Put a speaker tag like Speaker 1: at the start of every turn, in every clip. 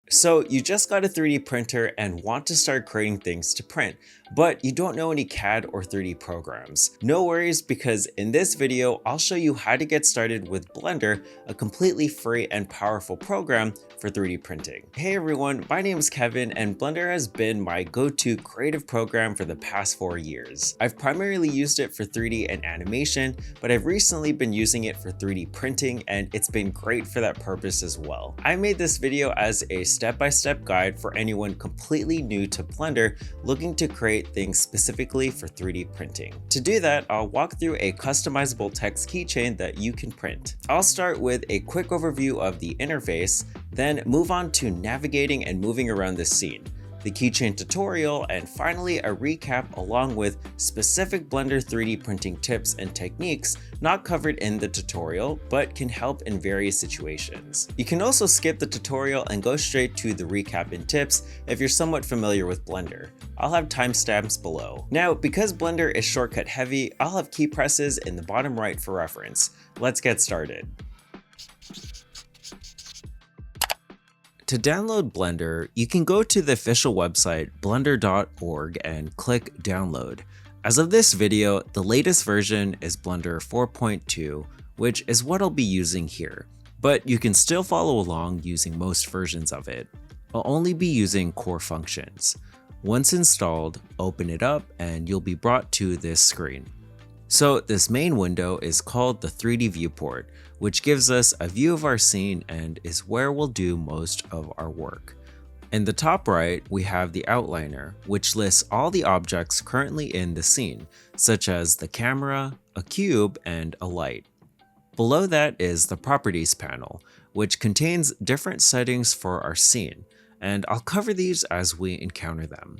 Speaker 1: So you just got a 3D printer and want to start creating things to print, but you don't know any CAD or 3D programs. No worries, because in this video, I'll show you how to get started with Blender, a completely free and powerful program for 3D printing. Hey everyone, my name is Kevin and Blender has been my go-to creative program for the past 4 years. I've primarily used it for 3D and animation, but I've recently been using it for 3D printing and it's been great for that purpose as well. I made this video as a step-by-step guide for anyone completely new to Blender looking to create things specifically for 3D printing. To do that, I'll walk through a customizable text keychain that you can print. I'll start with a quick overview of the interface, then move on to navigating and moving around the scene, the keychain tutorial, and finally a recap along with specific Blender 3D printing tips and techniques not covered in the tutorial but can help in various situations. You can also skip the tutorial and go straight to the recap and tips if you're somewhat familiar with Blender. I'll have timestamps below. Now, because Blender is shortcut heavy, I'll have key presses in the bottom right for reference. Let's get started. To download Blender, you can go to the official website blender.org and click download. As of this video, the latest version is Blender 4.2, which is what I'll be using here, but you can still follow along using most versions of it. I'll only be using core functions. Once installed, open it up and you'll be brought to this screen. So this main window is called the 3D viewport, which gives us a view of our scene and is where we'll do most of our work. In the top right, we have the outliner, which lists all the objects currently in the scene, such as the camera, a cube, and a light. Below that is the properties panel, which contains different settings for our scene, and I'll cover these as we encounter them.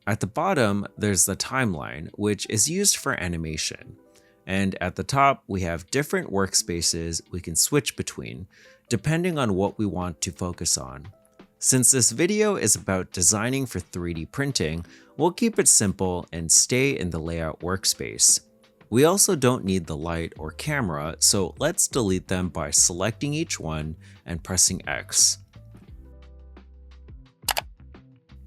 Speaker 1: At the bottom, there's the timeline, which is used for animation. And at the top, we have different workspaces we can switch between, depending on what we want to focus on. Since this video is about designing for 3D printing, we'll keep it simple and stay in the layout workspace. We also don't need the light or camera, so let's delete them by selecting each one and pressing X.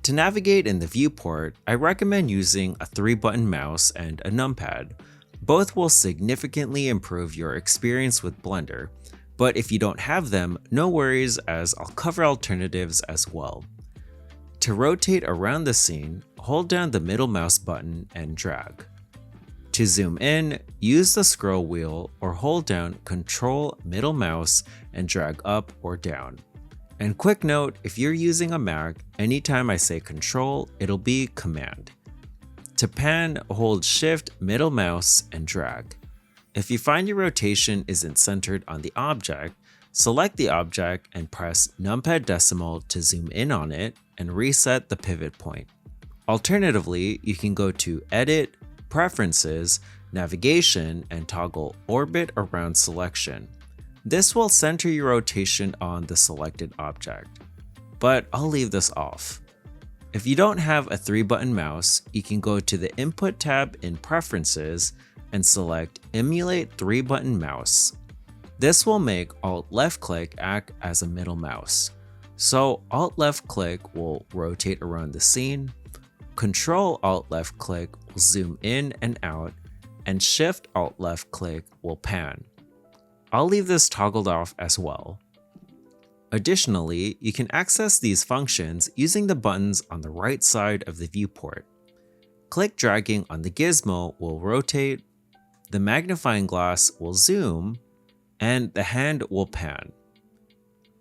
Speaker 1: To navigate in the viewport, I recommend using a 3-button mouse and a numpad. Both will significantly improve your experience with Blender, but if you don't have them, no worries, as I'll cover alternatives as well. To rotate around the scene, hold down the middle mouse button and drag. To zoom in, use the scroll wheel or hold down Control middle mouse and drag up or down. And quick note, if you're using a Mac, anytime I say Control, it'll be Command. To pan, hold Shift middle mouse and drag. If you find your rotation isn't centered on the object, select the object and press numpad decimal to zoom in on it and reset the pivot point. Alternatively, you can go to Edit, Preferences, Navigation, and toggle Orbit Around Selection. This will center your rotation on the selected object, but I'll leave this off. If you don't have a 3-button mouse, you can go to the Input tab in Preferences and select Emulate 3-button mouse. This will make Alt left click act as a middle mouse. So Alt left click will rotate around the scene, Control Alt left click will zoom in and out, and Shift Alt left click will pan. I'll leave this toggled off as well. Additionally, you can access these functions using the buttons on the right side of the viewport. Click dragging on the gizmo will rotate, the magnifying glass will zoom, and the hand will pan.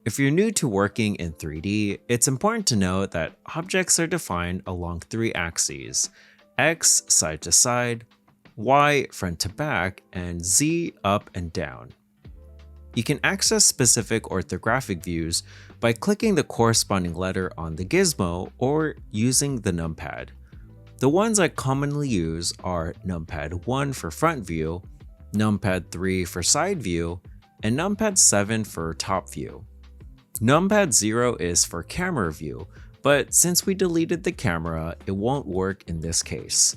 Speaker 1: If you're new to working in 3D, it's important to know that objects are defined along 3 axes: X side to side, Y front to back, and Z up and down. You can access specific orthographic views by clicking the corresponding letter on the gizmo or using the numpad. The ones I commonly use are numpad 1 for front view, numpad 3 for side view, and numpad 7 for top view. Numpad 0 is for camera view, but since we deleted the camera, it won't work in this case.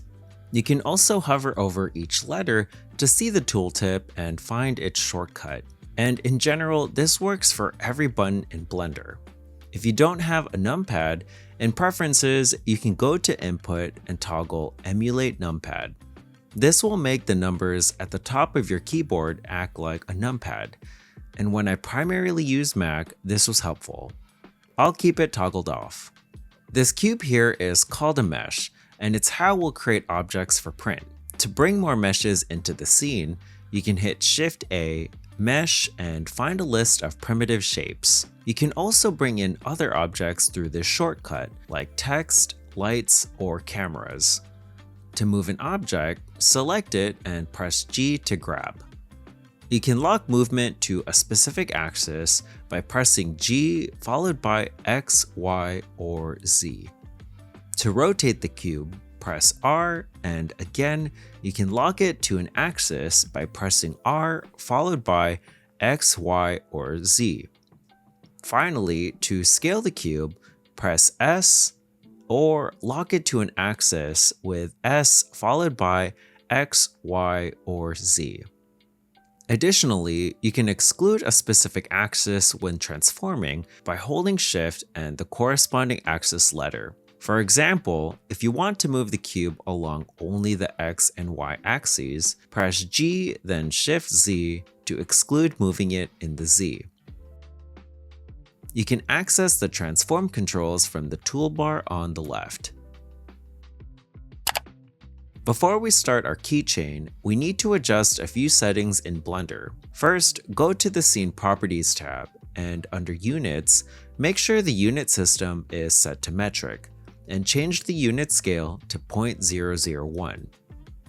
Speaker 1: You can also hover over each letter to see the tooltip and find its shortcut. And in general, this works for every button in Blender. If you don't have a numpad, in Preferences, you can go to Input and toggle Emulate Numpad. This will make the numbers at the top of your keyboard act like a numpad, and when I primarily use Mac, this was helpful. I'll keep it toggled off. This cube here is called a mesh, and it's how we'll create objects for print. To bring more meshes into the scene, you can hit Shift-A, Mesh, and find a list of primitive shapes. You can also bring in other objects through this shortcut, like text, lights, or cameras. To move an object, select it and press G to grab. You can lock movement to a specific axis by pressing G followed by X, Y, or Z. To rotate the cube, press R, and again, you can lock it to an axis by pressing R followed by X, Y, or Z. Finally, to scale the cube, press S, or lock it to an axis with S followed by X, Y, or Z. Additionally, you can exclude a specific axis when transforming by holding Shift and the corresponding axis letter. For example, if you want to move the cube along only the X and Y axes, press G then Shift Z to exclude moving it in the Z. You can access the transform controls from the toolbar on the left. Before we start our keychain, we need to adjust a few settings in Blender. First, go to the Scene Properties tab, and under Units, make sure the unit system is set to metric, and change the unit scale to 0.001.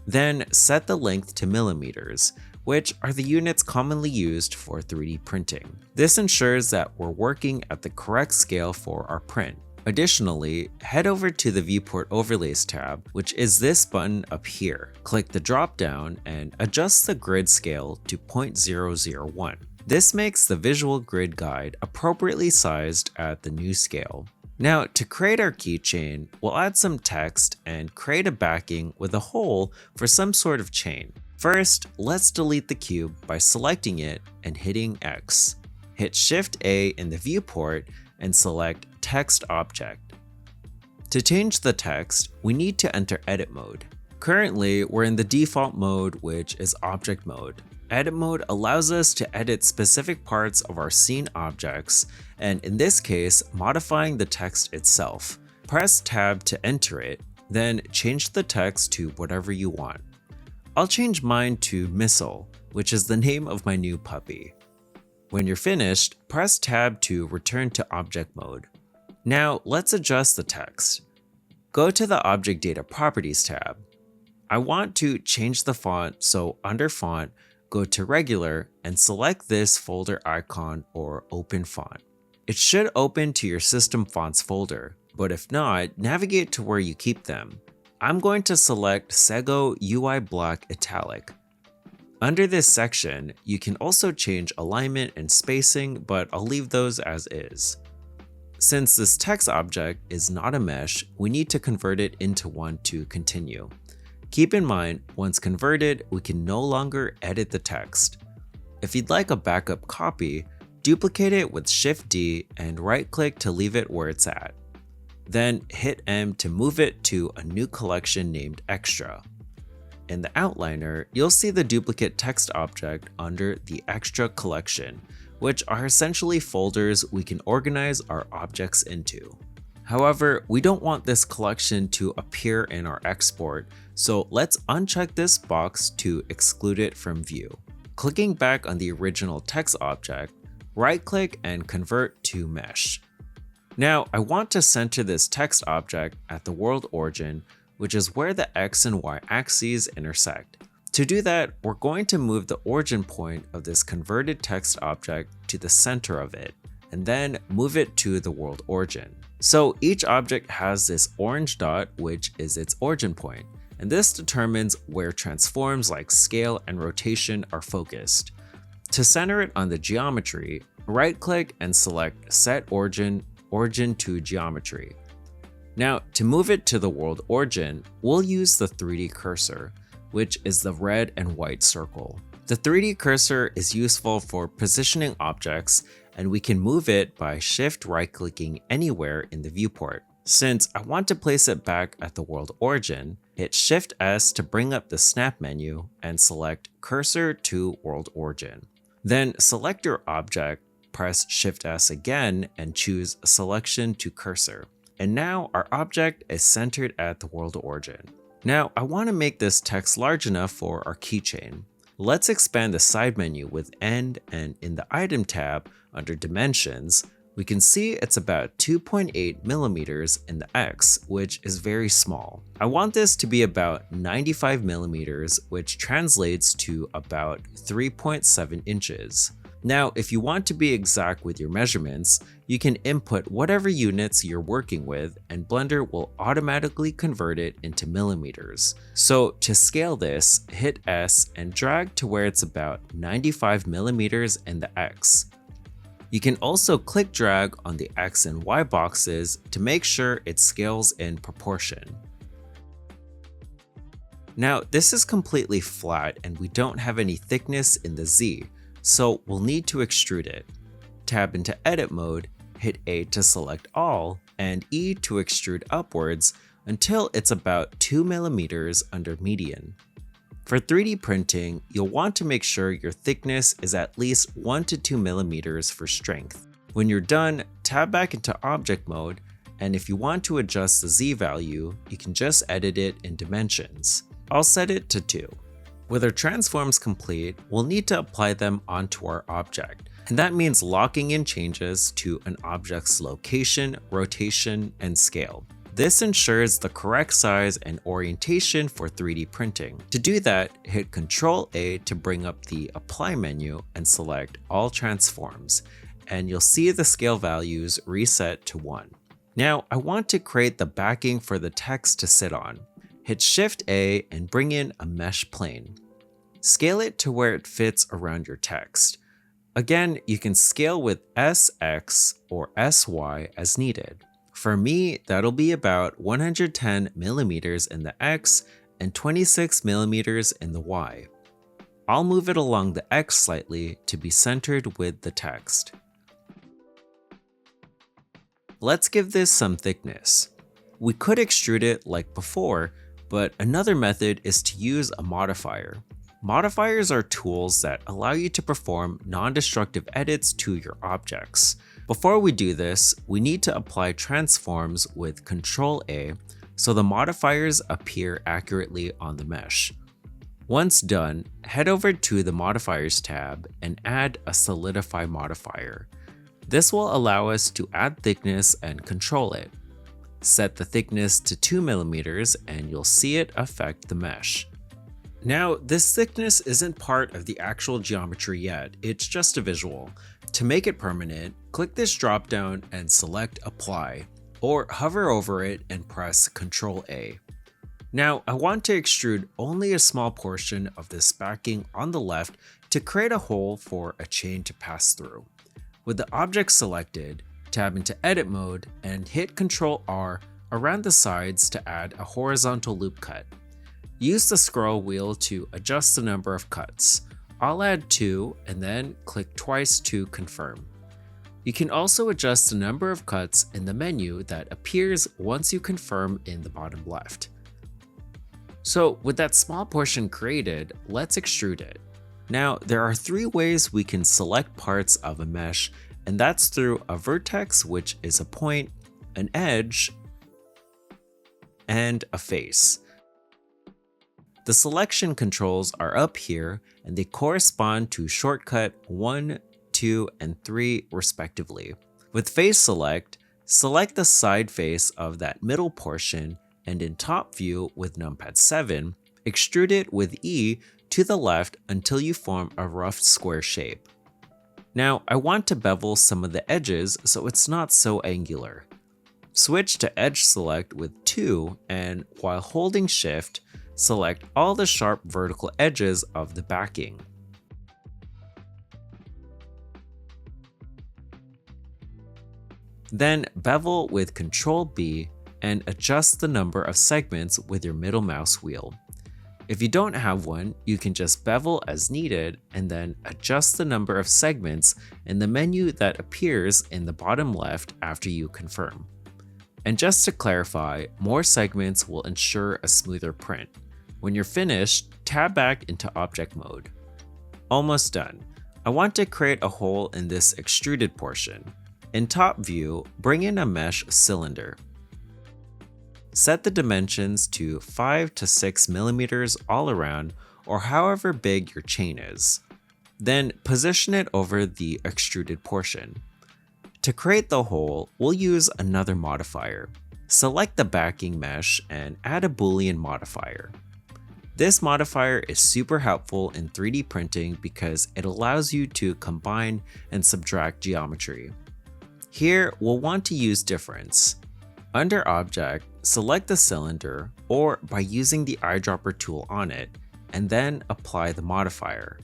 Speaker 1: Then set the length to millimeters, which are the units commonly used for 3D printing. This ensures that we're working at the correct scale for our print. Additionally, head over to the Viewport Overlays tab, which is this button up here. Click the drop-down and adjust the grid scale to 0.001. This makes the visual grid guide appropriately sized at the new scale. Now, to create our keychain, we'll add some text and create a backing with a hole for some sort of chain. First, let's delete the cube by selecting it and hitting X. Hit Shift-A in the viewport and select Text Object. To change the text, we need to enter Edit mode. Currently, we're in the default mode, which is Object mode. Edit mode allows us to edit specific parts of our scene objects, and in this case, modifying the text itself. Press Tab to enter it, then change the text to whatever you want. I'll change mine to Missile, which is the name of my new puppy. When you're finished, press Tab to return to Object mode. Now, let's adjust the text. Go to the Object Data Properties tab. I want to change the font, so under Font, go to Regular and select this folder icon or Open Font. It should open to your System Fonts folder, but if not, navigate to where you keep them. I'm going to select Sego UI Black Italic. Under this section, you can also change alignment and spacing, but I'll leave those as is. Since this text object is not a mesh, we need to convert it into one to continue. Keep in mind, once converted, we can no longer edit the text. If you'd like a backup copy, duplicate it with Shift-D and right-click to leave it where it's at. Then hit M to move it to a new collection named Extra. In the outliner, you'll see the duplicate text object under the Extra collection, which are essentially folders we can organize our objects into. However, we don't want this collection to appear in our export, so let's uncheck this box to exclude it from view. Clicking back on the original text object, right-click and convert to mesh. Now, I want to center this text object at the world origin, which is where the X and Y axes intersect. To do that, we're going to move the origin point of this converted text object to the center of it, and then move it to the world origin. So each object has this orange dot, which is its origin point, and this determines where transforms like scale and rotation are focused. To center it on the geometry, right-click and select Set Origin, Origin to Geometry. Now, to move it to the world origin, we'll use the 3D cursor, which is the red and white circle. The 3D cursor is useful for positioning objects, and we can move it by shift right-clicking anywhere in the viewport. Since I want to place it back at the world origin, hit Shift S to bring up the snap menu and select Cursor to World Origin. Then select your object, press Shift S again and choose Selection to Cursor. And now our object is centered at the world origin. Now I want to make this text large enough for our keychain. Let's expand the side menu with End, and in the Item tab under Dimensions, we can see it's about 2.8 millimeters in the X, which is very small. I want this to be about 95 millimeters, which translates to about 3.7 inches. Now, if you want to be exact with your measurements, you can input whatever units you're working with and Blender will automatically convert it into millimeters. So to scale this, hit S and drag to where it's about 95 millimeters in the X. You can also click drag on the X and Y boxes to make sure it scales in proportion. Now, this is completely flat and we don't have any thickness in the Z, so we'll need to extrude it. Tab into Edit mode, hit A to select all, and E to extrude upwards until it's about 2 millimeters under median. For 3D printing, you'll want to make sure your thickness is at least 1 to 2 millimeters for strength. When you're done, tab back into object mode, and if you want to adjust the Z value, you can just edit it in dimensions. I'll set it to 2. With our transforms complete, we'll need to apply them onto our object, and that means locking in changes to an object's location, rotation, and scale. This ensures the correct size and orientation for 3D printing. To do that, hit Ctrl A to bring up the Apply menu and select All Transforms, and you'll see the scale values reset to 1. Now, I want to create the backing for the text to sit on. Hit Shift A and bring in a mesh plane. Scale it to where it fits around your text. Again, you can scale with SX or SY as needed. For me, that'll be about 110 millimeters in the X and 26 millimeters in the Y. I'll move it along the X slightly to be centered with the text. Let's give this some thickness. We could extrude it like before, but another method is to use a modifier. Modifiers are tools that allow you to perform non-destructive edits to your objects. Before we do this, we need to apply transforms with Ctrl A so the modifiers appear accurately on the mesh. Once done, head over to the Modifiers tab and add a Solidify Modifier. This will allow us to add thickness and control it. Set the thickness to 2 millimeters and you'll see it affect the mesh. Now, this thickness isn't part of the actual geometry yet, it's just a visual. To make it permanent, click this dropdown and select Apply, or hover over it and press Ctrl A. Now, I want to extrude only a small portion of this backing on the left to create a hole for a chain to pass through. With the object selected, tab into Edit mode and hit Ctrl R around the sides to add a horizontal loop cut. Use the scroll wheel to adjust the number of cuts. I'll add 2 and then click twice to confirm. You can also adjust the number of cuts in the menu that appears once you confirm in the bottom left. So with that small portion created, let's extrude it. Now there are 3 ways we can select parts of a mesh, and that's through a vertex, which is a point, an edge, and a face. The selection controls are up here and they correspond to shortcut 1, 2, and 3 respectively. With face select the side face of that middle portion and in top view with numpad 7, extrude it with E to the left until you form a rough square shape. Now I want to bevel some of the edges so it's not so angular. Switch to edge select with 2 and while holding shift, select all the sharp vertical edges of the backing. Then bevel with Ctrl B and adjust the number of segments with your middle mouse wheel. If you don't have one, you can just bevel as needed and then adjust the number of segments in the menu that appears in the bottom left after you confirm. And just to clarify, more segments will ensure a smoother print. When you're finished, tab back into object mode. Almost done. I want to create a hole in this extruded portion. In top view, bring in a mesh cylinder. Set the dimensions to 5 to 6 millimeters all around, or however big your chain is. Then position it over the extruded portion. To create the hole, we'll use another modifier. Select the backing mesh and add a Boolean modifier. This modifier is super helpful in 3D printing because it allows you to combine and subtract geometry. Here, we'll want to use difference. Under Object, select the cylinder, or by using the eyedropper tool on it, and then apply the modifier.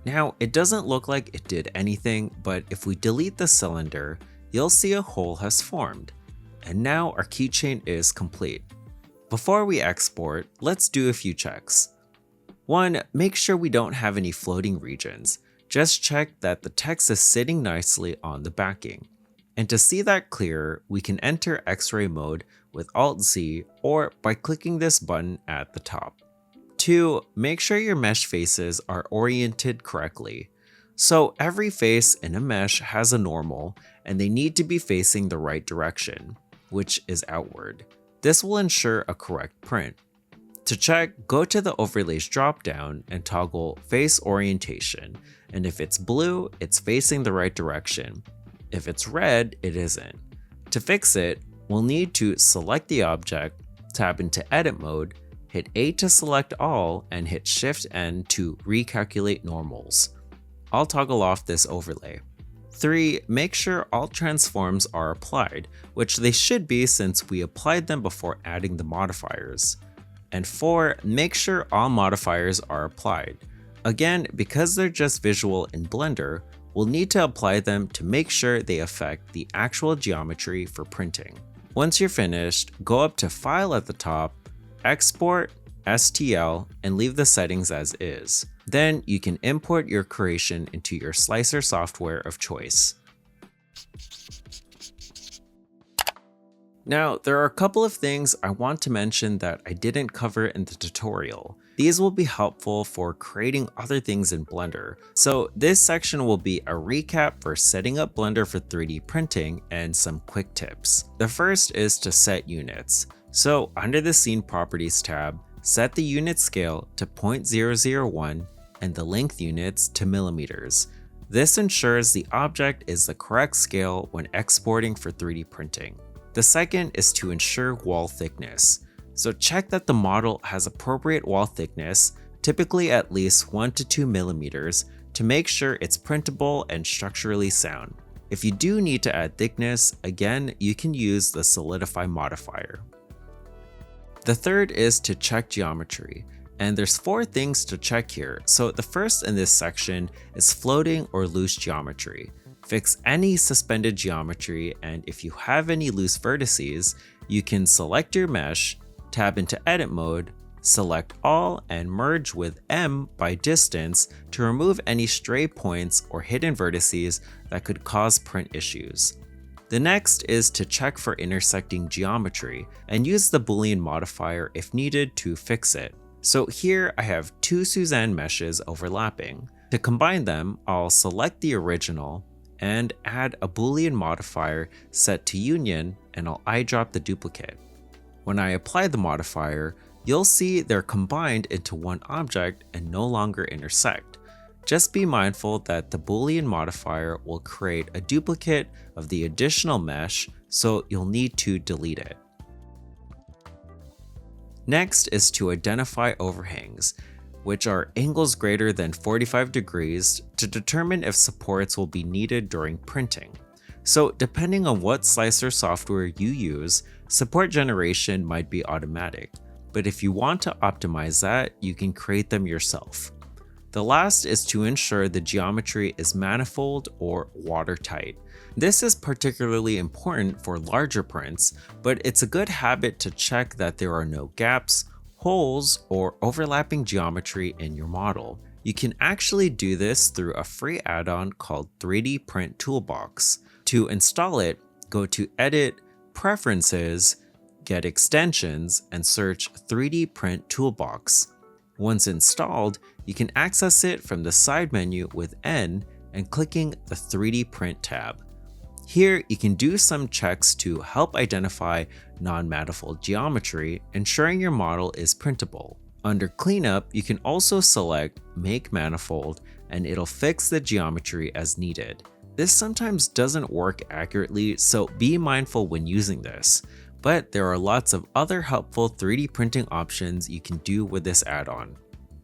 Speaker 1: Now, it doesn't look like it did anything, but if we delete the cylinder, you'll see a hole has formed. And now our keychain is complete. Before we export, let's do a few checks. 1. Make sure we don't have any floating regions. Just check that the text is sitting nicely on the backing. And to see that clearer, we can enter X-ray mode with Alt-Z or by clicking this button at the top. 2. Make sure your mesh faces are oriented correctly. So every face in a mesh has a normal, and they need to be facing the right direction, which is outward. This will ensure a correct print. To check, go to the Overlays dropdown and toggle Face Orientation, and if it's blue, it's facing the right direction. If it's red, it isn't. To fix it, we'll need to select the object, tap into Edit mode, hit A to select all, and hit Shift-N to recalculate normals. I'll toggle off this overlay. 3. Make sure all transforms are applied, which they should be since we applied them before adding the modifiers. And 4. Make sure all modifiers are applied. Again, because they're just visual in Blender, we'll need to apply them to make sure they affect the actual geometry for printing. Once you're finished, go up to File at the top, Export, STL, and leave the settings as is. Then you can import your creation into your slicer software of choice. Now, there are a couple of things I want to mention that I didn't cover in the tutorial. These will be helpful for creating other things in Blender. So this section will be a recap for setting up Blender for 3D printing and some quick tips. The first is to set units. So under the Scene Properties tab, set the unit scale to 0.001 and the length units to millimeters. This ensures the object is the correct scale when exporting for 3D printing. The second is to ensure wall thickness. So check that the model has appropriate wall thickness, typically at least 1 to 2 millimeters, to make sure it's printable and structurally sound. If you do need to add thickness, again, you can use the Solidify Modifier. The third is to check geometry, and there's 4 things to check here. So the first in this section is floating or loose geometry. Fix any suspended geometry, and if you have any loose vertices, you can select your mesh, tab into Edit mode, select all, and merge with M by distance to remove any stray points or hidden vertices that could cause print issues. The next is to check for intersecting geometry and use the Boolean modifier if needed to fix it. So here I have 2 Suzanne meshes overlapping. To combine them, I'll select the original and add a Boolean modifier set to union, and I'll eyedrop the duplicate. When I apply the modifier, you'll see they're combined into one object and no longer intersect. Just be mindful that the Boolean modifier will create a duplicate of the additional mesh, so you'll need to delete it. Next is to identify overhangs, which are angles greater than 45 degrees to determine if supports will be needed during printing. So depending on what slicer software you use, support generation might be automatic, but if you want to optimize that, you can create them yourself. The last is to ensure the geometry is manifold or watertight. This is particularly important for larger prints, but it's a good habit to check that there are no gaps, holes, or overlapping geometry in your model. You can actually do this through a free add-on called 3D Print Toolbox. To install it, go to Edit, Preferences, Get Extensions, and search 3D Print Toolbox. Once installed, you can access it from the side menu with N and clicking the 3D Print tab. Here, you can do some checks to help identify non-manifold geometry, ensuring your model is printable. Under Cleanup, you can also select Make Manifold and it'll fix the geometry as needed. This sometimes doesn't work accurately, so be mindful when using this. But there are lots of other helpful 3D printing options you can do with this add-on.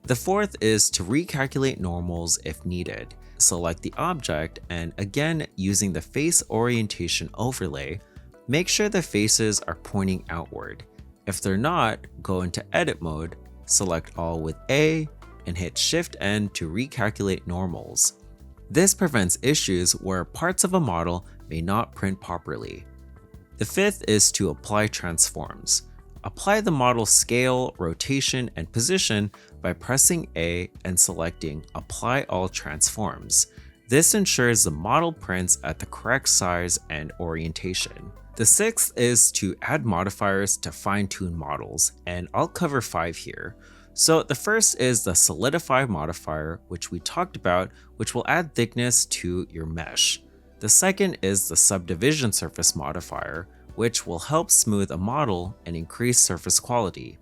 Speaker 1: The fourth is to recalculate normals if needed. Select the object and again, using the face orientation overlay, make sure the faces are pointing outward. If they're not, go into edit mode, select all with A, and hit Shift N to recalculate normals. This prevents issues where parts of a model may not print properly. The fifth is to apply transforms. Apply the model's scale, rotation, and position by pressing A and selecting Apply All Transforms. This ensures the model prints at the correct size and orientation. The sixth is to add modifiers to fine-tune models, and I'll cover 5 here. So the first is the Solidify Modifier, which we talked about, which will add thickness to your mesh. The second is the Subdivision Surface Modifier, which will help smooth a model and increase surface quality.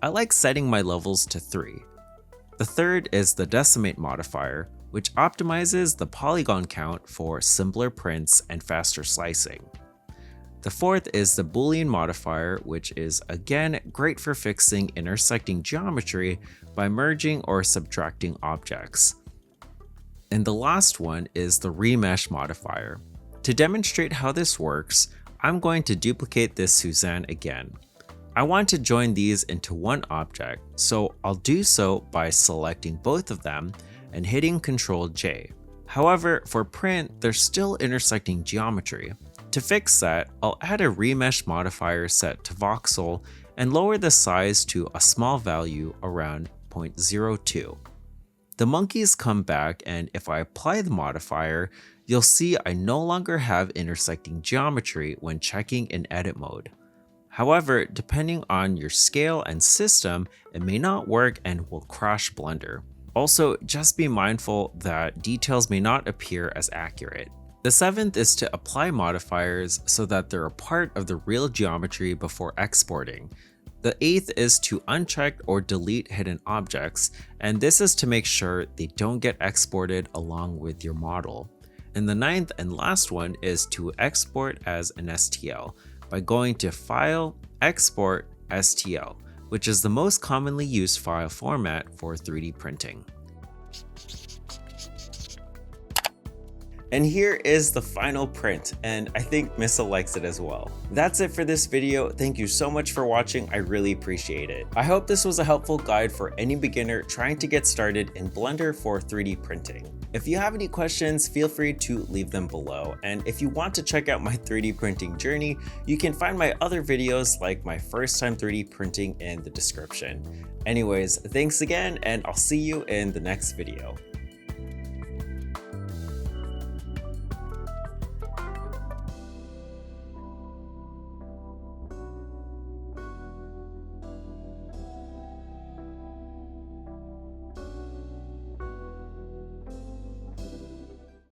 Speaker 1: I like setting my levels to 3. The third is the Decimate Modifier, which optimizes the polygon count for simpler prints and faster slicing. The fourth is the Boolean Modifier, which is again great for fixing intersecting geometry by merging or subtracting objects. And the last one is the Remesh Modifier. To demonstrate how this works, I'm going to duplicate this Suzanne again. I want to join these into one object, so I'll do so by selecting both of them and hitting Ctrl J. However, for print, they're still intersecting geometry. To fix that, I'll add a Remesh modifier set to voxel and lower the size to a small value around 0.02. The monkeys come back, and if I apply the modifier, you'll see I no longer have intersecting geometry when checking in edit mode. However, depending on your scale and system, it may not work and will crash Blender. Also, just be mindful that details may not appear as accurate. The seventh is to apply modifiers so that they're a part of the real geometry before exporting. The eighth is to uncheck or delete hidden objects, and this is to make sure they don't get exported along with your model. And the ninth and last one is to export as an STL by going to File, Export, STL, which is the most commonly used file format for 3D printing. And here is the final print, and I think Missa likes it as well. That's it for this video. Thank you so much for watching. I really appreciate it. I hope this was a helpful guide for any beginner trying to get started in Blender for 3D printing. If you have any questions, feel free to leave them below. And if you want to check out my 3D printing journey, you can find my other videos like my first time 3D printing in the description. Anyways, thanks again, and I'll see you in the next video.